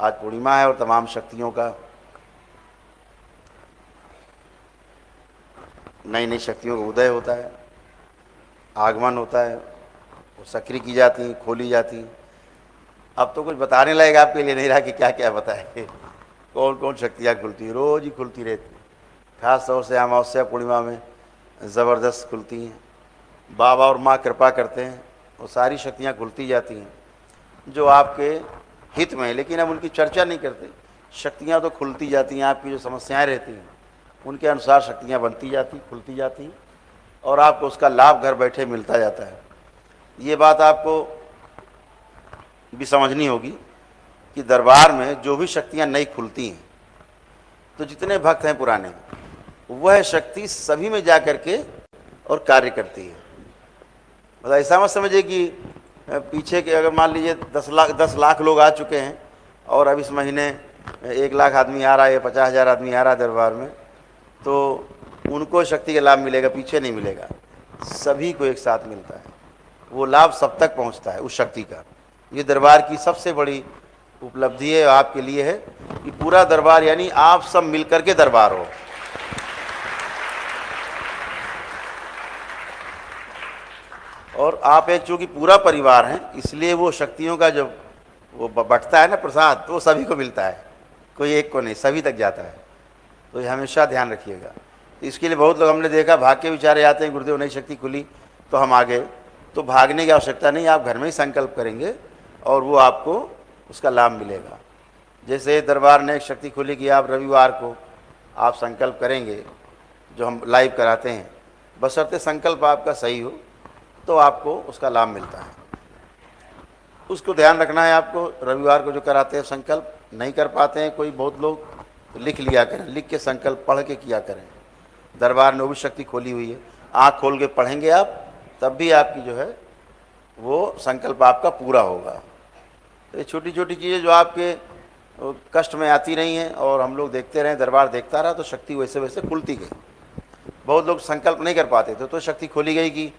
आज पूर्णिमा है और तमाम शक्तियों का, नई नई शक्तियों का उदय होता है, आगमन होता है, वो सक्रिय की जाती हैं, खोली जाती हैं। अब तो कुछ बताने लायक आपके लिए नहीं रहा कि क्या क्या बताए। कौन कौन शक्तियाँ खुलती हैं, रोज़ ही खुलती रहती हैं। खास तौर से अमावस्या पूर्णिमा में ज़बरदस्त खुलती हैं। बाबा और माँ कृपा करते हैं, वो सारी शक्तियाँ खुलती जाती हैं जो आपके हित में है। लेकिन अब उनकी चर्चा नहीं करते। शक्तियाँ तो खुलती जाती हैं, आपकी जो समस्याएं रहती हैं उनके अनुसार शक्तियाँ बनती जाती, खुलती जाती हैं और आपको उसका लाभ घर बैठे मिलता जाता है। ये बात आपको भी समझनी होगी कि दरबार में जो भी शक्तियाँ नई खुलती हैं तो जितने भक्त हैं पुराने, वह शक्ति सभी में जा कर के और कार्य करती है। मतलब ऐसा मत समझिए कि पीछे के अगर मान लीजिए 10 लाख लोग आ चुके हैं और अब इस महीने 1 लाख आदमी आ रहा है या 50,000 आदमी आ रहा है दरबार में, तो उनको शक्ति का लाभ मिलेगा, पीछे नहीं मिलेगा। सभी को एक साथ मिलता है, वो लाभ सब तक पहुंचता है उस शक्ति का। ये दरबार की सबसे बड़ी उपलब्धि है, आपके लिए है कि पूरा दरबार यानी आप सब मिलकर के दरबार हो। और आप एक चूंकि पूरा परिवार हैं, इसलिए वो शक्तियों का जब वो बंटता है ना प्रसाद, तो वो सभी को मिलता है, कोई एक को नहीं, सभी तक जाता है। तो ये हमेशा ध्यान रखिएगा। तो इसके लिए बहुत लोग हमने देखा भाग के विचारे आते हैं, गुरुदेव नई शक्ति खुली तो हम आ गए। तो भागने की आवश्यकता नहीं, आप घर में ही संकल्प करेंगे और वो आपको उसका लाभ मिलेगा। जैसे दरबार ने एक शक्ति खुली कि आप रविवार को आप संकल्प करेंगे, जो हम लाइव कराते हैं, बशर्ते संकल्प आपका सही हो तो आपको उसका लाभ मिलता है। उसको ध्यान रखना है आपको। रविवार को जो कराते हैं संकल्प, नहीं कर पाते हैं कोई बहुत लोग, तो लिख लिया करें, लिख के संकल्प पढ़ के किया करें। दरबार ने वो भी शक्ति खोली हुई है, आँख खोल के पढ़ेंगे आप, तब भी आपकी जो है वो संकल्प आपका पूरा होगा। तो ये छोटी छोटी चीज़ें जो आपके कष्ट में आती रही हैं और हम लोग देखते रहे, दरबार देखता रहा, तो शक्ति वैसे वैसे खुलती गई। बहुत लोग संकल्प नहीं कर पाते थे, तो शक्ति खोली गई कि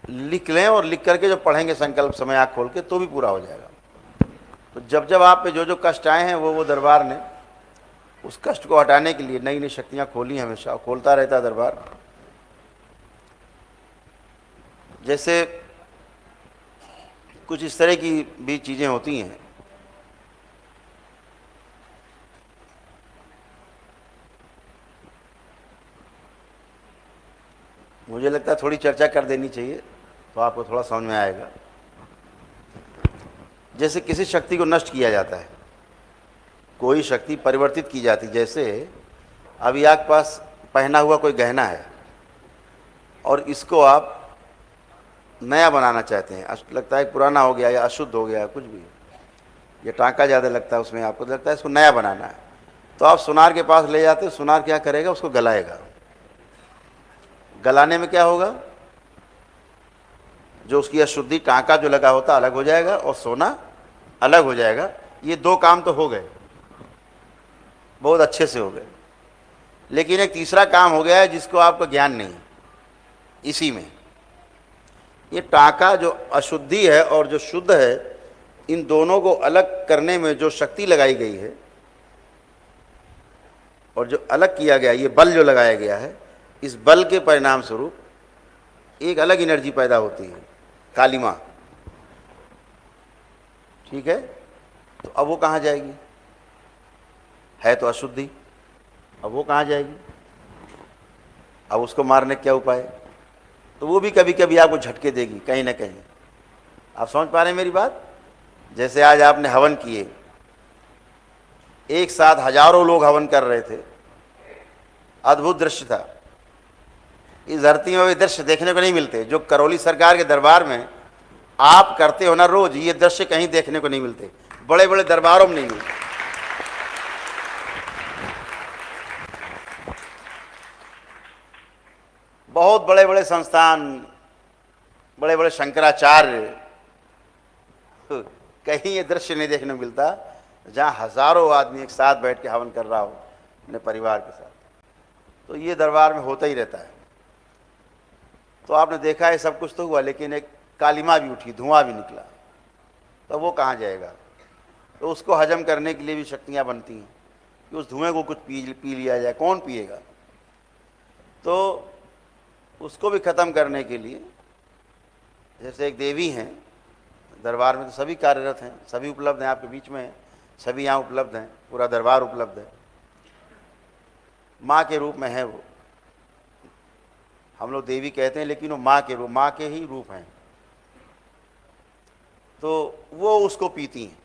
लिख लें और लिख करके जब पढ़ेंगे संकल्प समय आँख खोल के, तो भी पूरा हो जाएगा। तो जब जब आप पे जो जो कष्ट आए हैं वो दरबार ने उस कष्ट को हटाने के लिए नई नई शक्तियाँ खोली, हमेशा खोलता रहता है दरबार। जैसे कुछ इस तरह की भी चीज़ें होती हैं। मुझे लगता है थोड़ी चर्चा कर देनी चाहिए तो आपको थोड़ा समझ में आएगा। जैसे किसी शक्ति को नष्ट किया जाता है, कोई शक्ति परिवर्तित की जाती, जैसे अभी आपके पास पहना हुआ कोई गहना है और इसको आप नया बनाना चाहते हैं, लगता है पुराना हो गया या अशुद्ध हो गया, कुछ भी, या टाँका ज़्यादा लगता है उसमें, आपको लगता है इसको नया बनाना है, तो आप सुनार के पास ले जाते हैं। सुनार क्या करेगा, उसको गलाएगा। गलाने में क्या होगा, जो उसकी अशुद्धि टाँका जो लगा होता अलग हो जाएगा और सोना अलग हो जाएगा। ये दो काम तो हो गए, बहुत अच्छे से हो गए। लेकिन एक तीसरा काम हो गया है जिसको आपका ज्ञान नहीं। इसी में ये टाँका जो अशुद्धि है और जो शुद्ध है, इन दोनों को अलग करने में जो शक्ति लगाई गई है और जो अलग किया गया, ये बल जो लगाया गया है, इस बल के परिणाम स्वरूप एक अलग एनर्जी पैदा होती है, कालिमा। ठीक है, तो अब वो कहाँ जाएगी, है तो अशुद्धि, अब वो कहाँ जाएगी, अब उसको मारने क्या उपाय। तो वो भी कभी कभी आपको झटके देगी कहीं ना कहीं। आप समझ पा रहे हैं मेरी बात। जैसे आज आपने हवन किए, एक साथ हजारों लोग हवन कर रहे थे, अद्भुत दृश्य था। इस धरती में वे दृश्य देखने को नहीं मिलते जो करौली सरकार के दरबार में आप करते हो ना रोज। ये दृश्य कहीं देखने को नहीं मिलते, बड़े बड़े दरबारों में नहीं मिलते। बहुत बड़े बड़े संस्थान, बड़े बड़े शंकराचार्य, कहीं ये दृश्य नहीं देखने को मिलता जहाँ हजारों आदमी एक साथ बैठ के हवन कर रहा हो अपने परिवार के साथ। तो ये दरबार में होता ही रहता है। तो आपने देखा है सब कुछ तो हुआ, लेकिन एक कालिमा भी उठी, धुआं भी निकला, तो वो कहाँ जाएगा। तो उसको हजम करने के लिए भी शक्तियाँ बनती हैं कि उस धुएं को कुछ पी लिया जाए। कौन पिएगा? तो उसको भी ख़त्म करने के लिए, जैसे एक देवी हैं दरबार में, तो सभी कार्यरत हैं, सभी उपलब्ध हैं, आपके बीच में हैं, सभी यहाँ उपलब्ध हैं, पूरा दरबार उपलब्ध है। माँ के रूप में है वो, हम लोग देवी कहते हैं लेकिन वो माँ के रूप, माँ के ही रूप हैं। तो वो उसको पीती हैं।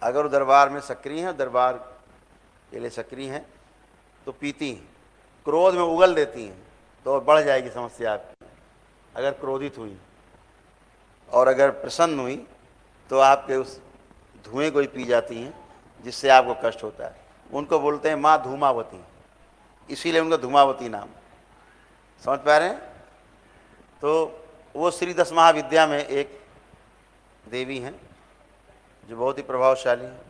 अगर वो दरबार में सक्रिय हैं, दरबार के लिए सक्रिय हैं, तो पीती हैं। क्रोध में उगल देती हैं तो बढ़ जाएगी समस्या आपकी। अगर क्रोधित हुई और अगर प्रसन्न हुई तो आपके उस धुएं को ही पी जाती हैं, जिससे आपको कष्ट होता है। उनको बोलते हैं माँ धूमावती, इसीलिए उनका धूमावती नाम। समझ पा रहे हैं? तो वो श्री 10 महाविद्या में एक देवी हैं जो बहुत ही प्रभावशाली है।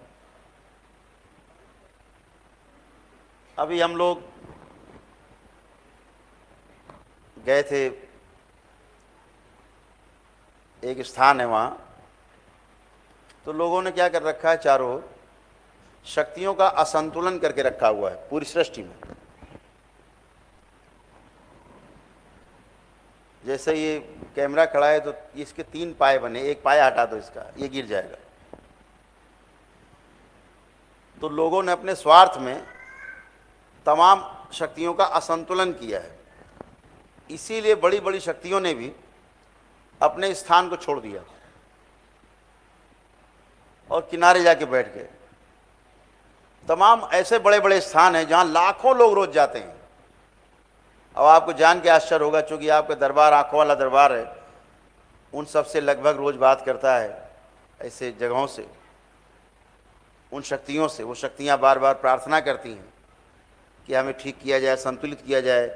अभी हम लोग गए थे, एक स्थान है वहाँ, तो लोगों ने क्या कर रखा है, चारों ओर शक्तियों का असंतुलन करके रखा हुआ है पूरी सृष्टि में। जैसे ये कैमरा खड़ा है तो इसके 3 पाए बने, एक पाया हटा दो इसका, ये गिर जाएगा। तो लोगों ने अपने स्वार्थ में तमाम शक्तियों का असंतुलन किया है। इसीलिए बड़ी बड़ी शक्तियों ने भी अपने स्थान को छोड़ दिया और किनारे जाके बैठ गए। तमाम ऐसे बड़े बड़े स्थान हैं जहां लाखों लोग रोज जाते हैं। अब आपको जान के आश्चर्य होगा, चूंकि आपका दरबार आंखों वाला दरबार है, उन सब से लगभग रोज बात करता है, ऐसे जगहों से, उन शक्तियों से। वो शक्तियां बार बार प्रार्थना करती हैं कि हमें ठीक किया जाए, संतुलित किया जाए,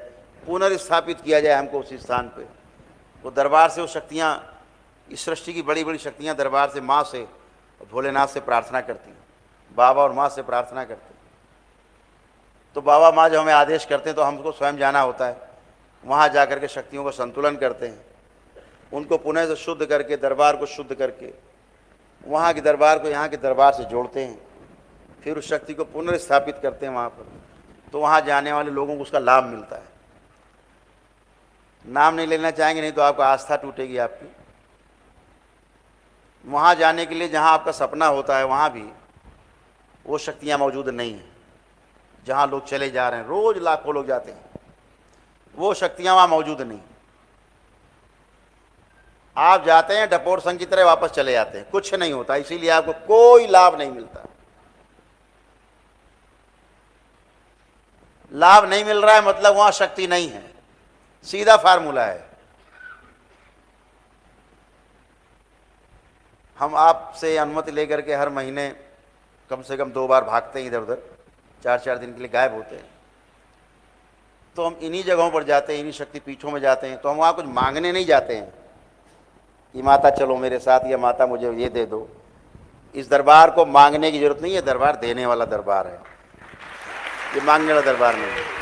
पुनर्स्थापित किया जाए हमको उसी स्थान पे। वो दरबार से वो शक्तियाँ, इस सृष्टि की बड़ी बड़ी शक्तियाँ दरबार से, माँ से, भोलेनाथ से प्रार्थना करती हैं, बाबा और माँ से प्रार्थना करते हैं। तो बाबा माँ जब हमें आदेश करते हैं तो हमको स्वयं जाना होता है, वहाँ जा कर के शक्तियों का संतुलन करते हैं, उनको पुनः से शुद्ध करके, दरबार को शुद्ध करके, वहाँ के दरबार को यहाँ के दरबार से जोड़ते हैं, फिर उस शक्ति को पुनर्स्थापित करते हैं वहाँ पर। तो वहाँ जाने वाले लोगों को उसका लाभ मिलता है। नाम नहीं लेना चाहेंगे, नहीं तो आपका आस्था टूटेगी आपकी। वहाँ जाने के लिए जहाँ आपका सपना होता है, वहाँ भी वो शक्तियाँ मौजूद नहीं हैं। जहाँ लोग चले जा रहे हैं, रोज लाखों लोग जाते हैं, वो शक्तियाँ वहाँ मौजूद नहीं। आप जाते हैं डपोर संघ की तरह, वापस चले जाते हैं, कुछ नहीं होता, इसीलिए आपको कोई लाभ नहीं मिलता। लाभ नहीं मिल रहा है मतलब वहां शक्ति नहीं है, सीधा फार्मूला है। हम आपसे अनुमति लेकर के हर महीने कम से कम 2 बार भागते हैं इधर उधर, 4-4 दिन के लिए गायब होते हैं। तो हम इन्हीं जगहों पर जाते हैं, इन्हीं शक्ति पीठों में जाते हैं। तो हम वहाँ कुछ मांगने नहीं जाते हैं कि माता चलो मेरे साथ, या माता मुझे ये दे दो। इस दरबार को मांगने की जरूरत नहीं है, दरबार देने वाला दरबार है, ये मांगने वाला दरबार नहीं है।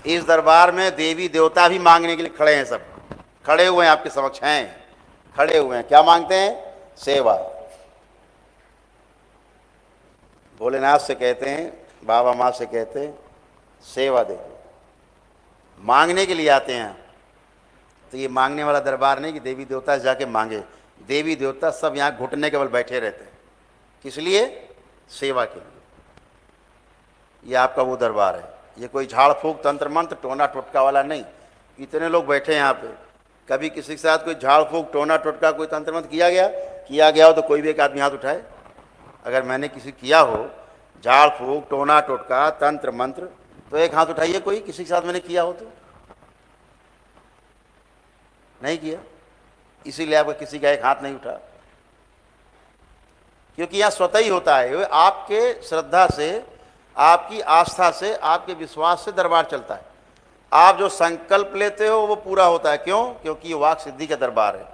इस दरबार में देवी देवता भी मांगने के लिए खड़े हैं, सब खड़े हुए हैं, आपके समक्ष हैं, खड़े हुए हैं। क्या मांगते हैं? सेवा। भोलेनाथ से कहते हैं, बाबा माँ से कहते हैं सेवा दे, मांगने के लिए आते हैं। तो ये मांगने वाला दरबार नहीं कि देवी देवता से जाके मांगे। देवी देवता सब यहाँ घुटने केवल बैठे रहते हैं, किस लिए? सेवा के लिए। ये आपका वो दरबार है, ये कोई झाड़ फूक तंत्र मंत्र टोना टोटका वाला नहीं। इतने लोग बैठे हैं यहाँ पे, कभी किसी के साथ कोई झाड़ फूक टोना टोटका कोई तंत्र मंत्र किया गया हो तो कोई भी एक आदमी हाथ उठाए। अगर मैंने किसी किया हो झाड़ फूक टोना टोटका तंत्र मंत्र तो एक हाथ उठाइए, कोई किसी के साथ मैंने किया हो तो। नहीं किया, इसीलिए आपका किसी का एक हाथ नहीं उठा, क्योंकि यहाँ स्वतः ही होता है। आपके श्रद्धा से, आपकी आस्था से, आपके विश्वास से दरबार चलता है। आप जो संकल्प लेते हो वो पूरा होता है। क्यों? क्योंकि ये वाक सिद्धि का दरबार है,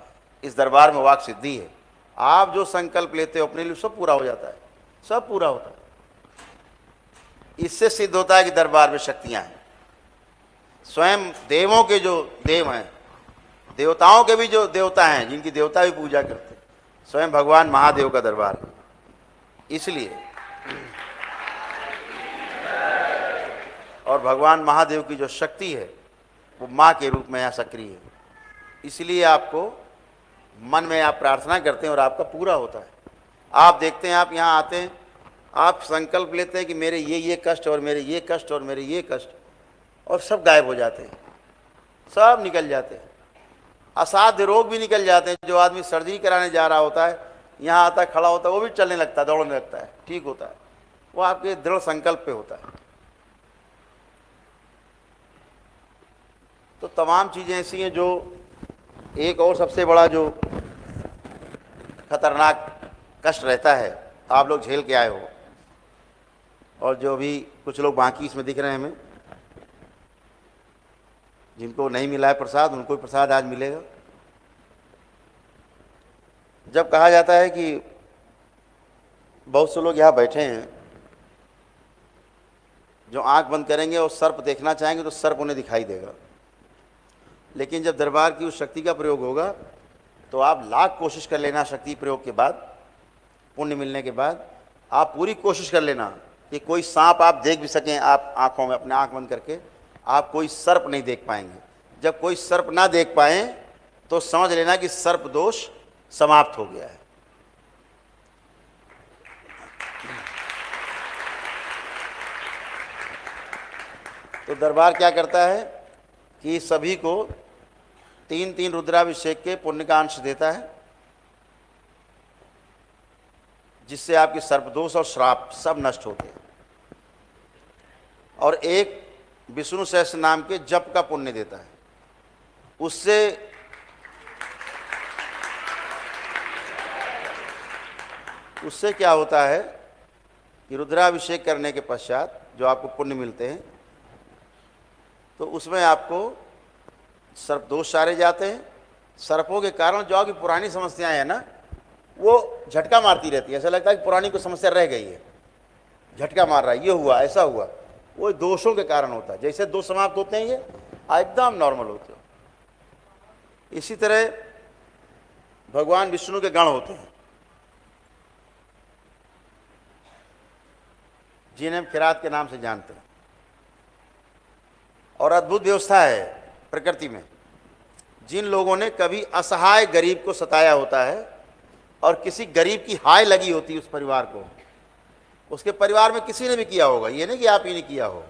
इस दरबार में वाक सिद्धि है। आप जो संकल्प लेते हो अपने लिए सब पूरा हो जाता है, सब पूरा होता है। इससे सिद्ध होता है कि दरबार में शक्तियां हैं। स्वयं देवों के जो देव हैं, देवताओं के भी जो देवता हैं, जिनकी देवता भी पूजा करते हैं, स्वयं भगवान महादेव का दरबार है। इसलिए और भगवान महादेव की जो शक्ति है वो माँ के रूप में यहाँ सक्रिय है। इसलिए आपको मन में आप प्रार्थना करते हैं और आपका पूरा होता है। आप देखते हैं, आप यहाँ आते हैं, आप संकल्प लेते हैं कि मेरे ये कष्ट और मेरे ये कष्ट और मेरे ये कष्ट, और सब गायब हो जाते हैं, सब निकल जाते हैं। असाध्य रोग भी निकल जाते हैं। जो आदमी सर्जरी कराने जा रहा होता है, यहाँ आता है, खड़ा होता है, वो भी चलने लगता है, दौड़ने लगता है, ठीक होता है। वो आपके दृढ़ संकल्प पे होता है। तो तमाम चीज़ें ऐसी हैं। जो एक और सबसे बड़ा जो खतरनाक कष्ट रहता है, आप लोग झेल के आए हो, और जो भी कुछ लोग बाकी इसमें दिख रहे हैं हमें, जिनको नहीं मिला है प्रसाद, उनको भी प्रसाद आज मिलेगा। जब कहा जाता है कि बहुत से लोग यहाँ बैठे हैं जो आंख बंद करेंगे और सर्प देखना चाहेंगे तो सर्प उन्हें दिखाई देगा, लेकिन जब दरबार की उस शक्ति का प्रयोग होगा तो आप लाख कोशिश कर लेना, शक्ति प्रयोग के बाद, पुण्य मिलने के बाद आप पूरी कोशिश कर लेना कि कोई सांप आप देख भी सकें, आप आंखों में अपने आंख बंद करके, आप कोई सर्प नहीं देख पाएंगे। जब कोई सर्प ना देख पाएं तो समझ लेना कि सर्प दोष समाप्त हो गया है। तो दरबार क्या करता है कि सभी को 3-3 रुद्राभिषेक के पुण्य का अंश देता है, जिससे आपके सर्पदोष और श्राप सब नष्ट होते हैं। और एक विष्णु सहस्त्र नाम के जप का पुण्य देता है। उससे क्या होता है कि रुद्राभिषेक करने के पश्चात जो आपको पुण्य मिलते हैं, तो उसमें आपको सर्पदोष सारे जाते हैं। सर्पों के कारण जो आपकी पुरानी समस्याएं हैं ना, वो झटका मारती रहती है। ऐसा लगता है कि पुरानी कोई समस्या रह गई है, झटका मार रहा है, ये हुआ, ऐसा हुआ। वो दोषों के कारण होता है। जैसे दोष समाप्त होते हैं, ये एकदम नॉर्मल होते हैं। इसी तरह भगवान विष्णु के गण होते हैं, जिन्हें हम किरात के नाम से जानते हैं। और अद्भुत व्यवस्था है प्रकृति में। जिन लोगों ने कभी असहाय गरीब को सताया होता है और किसी गरीब की हाय लगी होती है उस परिवार को, उसके परिवार में किसी ने भी किया होगा, ये नहीं कि आप ही ने किया हो,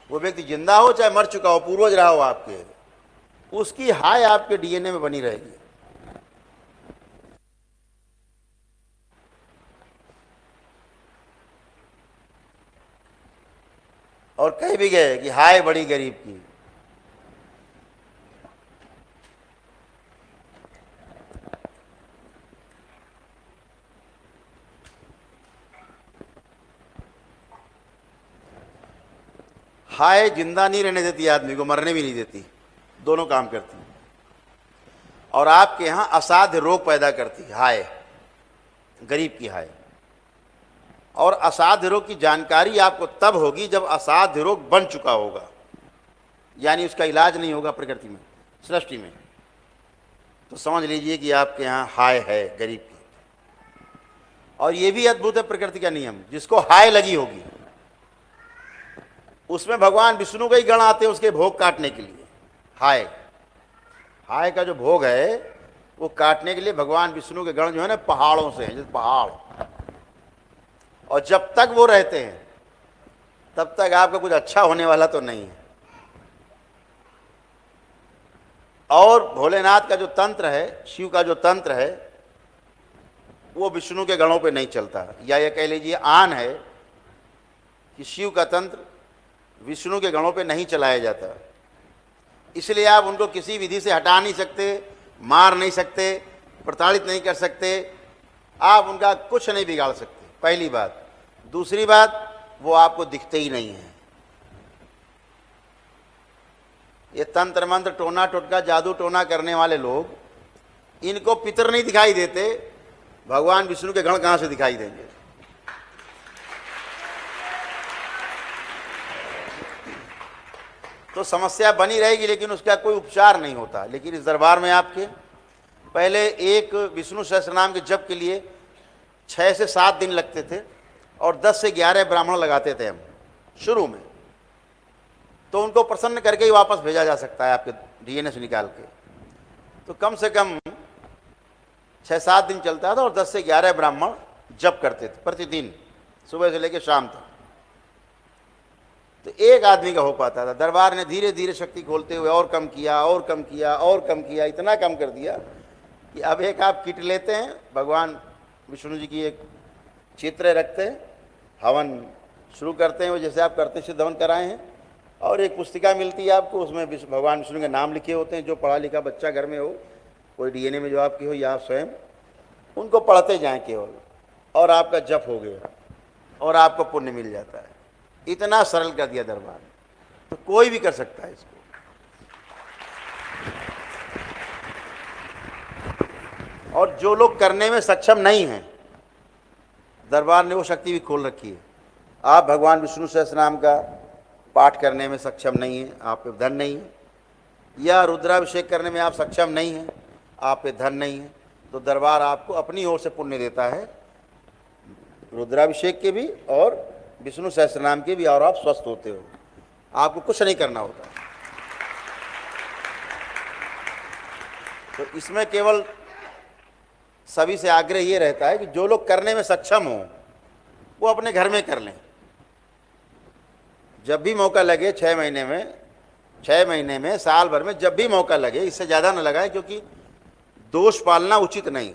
वो व्यक्ति जिंदा हो चाहे मर चुका हो, पूर्वज रहा हो आपके, उसकी हाय आपके डीएनए में बनी रहेगी। और कह भी गए कि हाय बड़ी गरीब की। हाय जिंदा नहीं रहने देती आदमी को, मरने भी नहीं देती, दोनों काम करती। और आपके यहां असाध्य रोग पैदा करती हाय, गरीब की हाय। और असाध्य रोग की जानकारी आपको तब होगी जब असाध्य रोग बन चुका होगा, यानी उसका इलाज नहीं होगा प्रकृति में, सृष्टि में। तो समझ लीजिए कि आपके यहाँ हाय है गरीब की। और ये भी अद्भुत है प्रकृति का नियम, जिसको हाय लगी होगी उसमें भगवान विष्णु के ही गण आते हैं उसके भोग काटने के लिए। हाय, हाय का जो भोग है वो काटने के लिए भगवान विष्णु के गण जो है ना, पहाड़ों से हैं, जैसे पहाड़। और जब तक वो रहते हैं तब तक आपका कुछ अच्छा होने वाला तो नहीं है। और भोलेनाथ का जो तंत्र है, शिव का जो तंत्र है, वो विष्णु के गणों पे नहीं चलता। या ये कह लीजिए आन है कि शिव का तंत्र विष्णु के गणों पे नहीं चलाया जाता। इसलिए आप उनको किसी विधि से हटा नहीं सकते, मार नहीं सकते, प्रताड़ित नहीं कर सकते, आप उनका कुछ नहीं बिगाड़ सकते, पहली बात। दूसरी बात, वो आपको दिखते ही नहीं है। ये तंत्र मंत्र टोना टोटका जादू टोना करने वाले लोग, इनको पितर नहीं दिखाई देते, भगवान विष्णु के गण कहां से दिखाई देंगे। तो समस्या बनी रहेगी, लेकिन उसका कोई उपचार नहीं होता। लेकिन इस दरबार में आपके पहले एक विष्णु सहस्त्र नाम के जप के लिए 6 से 7 दिन लगते थे और 10 से 11 ब्राह्मण लगाते थे हम शुरू में। तो उनको प्रसन्न करके ही वापस भेजा जा सकता है आपके डीएनए से निकाल के। तो कम से कम 6-7 दिन चलता था और 10 से 11 ब्राह्मण जप करते थे प्रतिदिन, सुबह से लेकर शाम तक। तो एक आदमी का हो पाता था। दरबार ने धीरे धीरे शक्ति खोलते हुए और कम किया और कम किया और कम किया, इतना कम कर दिया कि अब एक आप किट लेते हैं, भगवान विष्णु जी की एक चित्र रखते हैं, हवन शुरू करते हैं, वो जैसे आप करते सिद्ध हवन कराए हैं, और एक पुस्तिका मिलती है आपको, उसमें भगवान विष्णु के नाम लिखे होते हैं। जो पढ़ा लिखा बच्चा घर में हो, कोई डीएनए में जो आपकी हो या आप स्वयं, उनको पढ़ते जाएं केवल, और आपका जप हो गया और आपको पुण्य मिल जाता है। इतना सरल कर दिया दरबार, तो कोई भी कर सकता है इसको। और जो लोग करने में सक्षम नहीं हैं, दरबार ने वो शक्ति भी खोल रखी है। आप भगवान विष्णु सहस्त्र नाम का पाठ करने में सक्षम नहीं है, आप पे धन नहीं है, या रुद्राभिषेक करने में आप सक्षम नहीं हैं, आप पे धन नहीं है, तो दरबार आपको अपनी ओर से पुण्य देता है, रुद्राभिषेक के भी और विष्णु सहस्त्र नाम के भी, और आप स्वस्थ होते हो। आपको कुछ नहीं करना होता। तो इसमें केवल सभी से आग्रह ये रहता है कि जो लोग करने में सक्षम हो वो अपने घर में कर लें। जब भी मौका लगे, 6 महीने में, साल भर में, जब भी मौका लगे, इससे ज़्यादा न लगाए, क्योंकि दोष पालना उचित नहीं।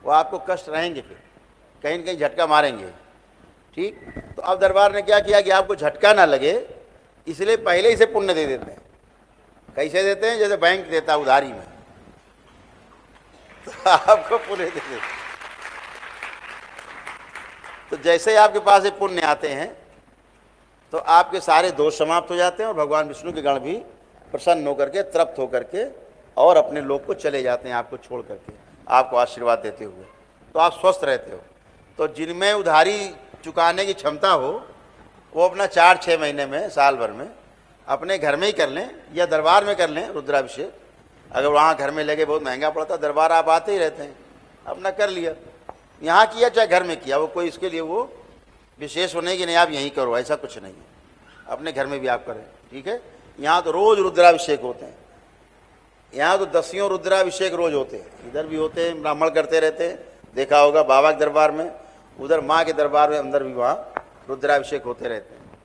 वो आपको कष्ट रहेंगे, फिर कहीं न कहीं झटका मारेंगे। ठीक, तो अब दरबार ने क्या किया कि आपको झटका ना लगे, इसलिए पहले ही से पुण्य दे देते हैं। कैसे देते हैं? जैसे बैंक देता है उधारी में, तो आपको पुण्य दे देते। तो जैसे ही आपके पास ये पुण्य आते हैं तो आपके सारे दोष समाप्त हो जाते हैं और भगवान विष्णु के गण भी प्रसन्न होकर के, तृप्त होकर के, और अपने लोक को चले जाते हैं आपको छोड़ करके, आपको आशीर्वाद देते हुए। तो आप स्वस्थ रहते हो। तो जिनमें उधारी चुकाने की क्षमता हो, वो अपना 4-6 महीने में, साल भर में अपने घर में ही कर लें या दरबार में कर लें रुद्राभिषेक। अगर वहाँ घर में लगे बहुत महंगा पड़ता, दरबार आप आते ही रहते हैं, अपना कर लिया, यहाँ किया चाहे घर में किया, वो कोई इसके लिए वो विशेष होने की नहीं आप यहीं करो, ऐसा कुछ नहीं है। अपने घर में भी आप करें, ठीक है। यहाँ तो रोज़ रुद्राभिषेक होते हैं, यहाँ तो 10 रुद्राभिषेक रोज होते हैं, इधर भी होते हैं, ब्राह्मण करते रहते हैं, देखा होगा बाबा के दरबार में, उधर माँ के दरबार में अंदर भी वहाँ रुद्राभिषेक होते रहते हैं।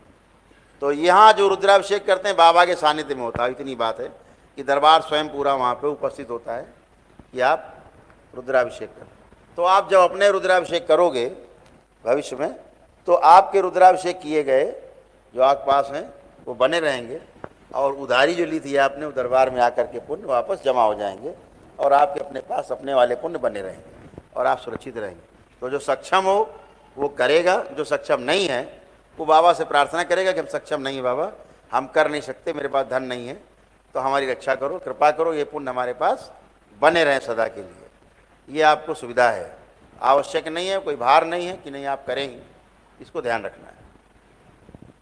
तो यहाँ जो रुद्राभिषेक करते हैं बाबा के सानिध्य में होता है। इतनी बात है कि दरबार स्वयं पूरा वहाँ पे उपस्थित होता है कि आप रुद्राभिषेक करें। तो आप जब अपने रुद्राभिषेक करोगे भविष्य में, तो आपके रुद्राभिषेक किए गए जो आपके पास हैं वो बने रहेंगे, और उधारी जो ली थी आपने वो दरबार में आकर के पुण्य वापस जमा हो जाएंगे, और आपके अपने पास अपने वाले पुण्य बने रहेंगे और आप सुरक्षित रहेंगे। तो जो सक्षम हो वो करेगा, जो सक्षम नहीं है वो बाबा से प्रार्थना करेगा कि हम सक्षम नहीं है बाबा, हम कर नहीं सकते, मेरे पास धन नहीं है, तो हमारी रक्षा करो, कृपा करो, ये पुण्य हमारे पास बने रहें सदा के लिए। ये आपको सुविधा है, आवश्यक नहीं है, कोई भार नहीं है कि नहीं आप करेंगे, इसको ध्यान रखना है।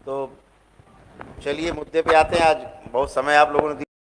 तो चलिए मुद्दे पे आते हैं। आज बहुत समय आप लोगों ने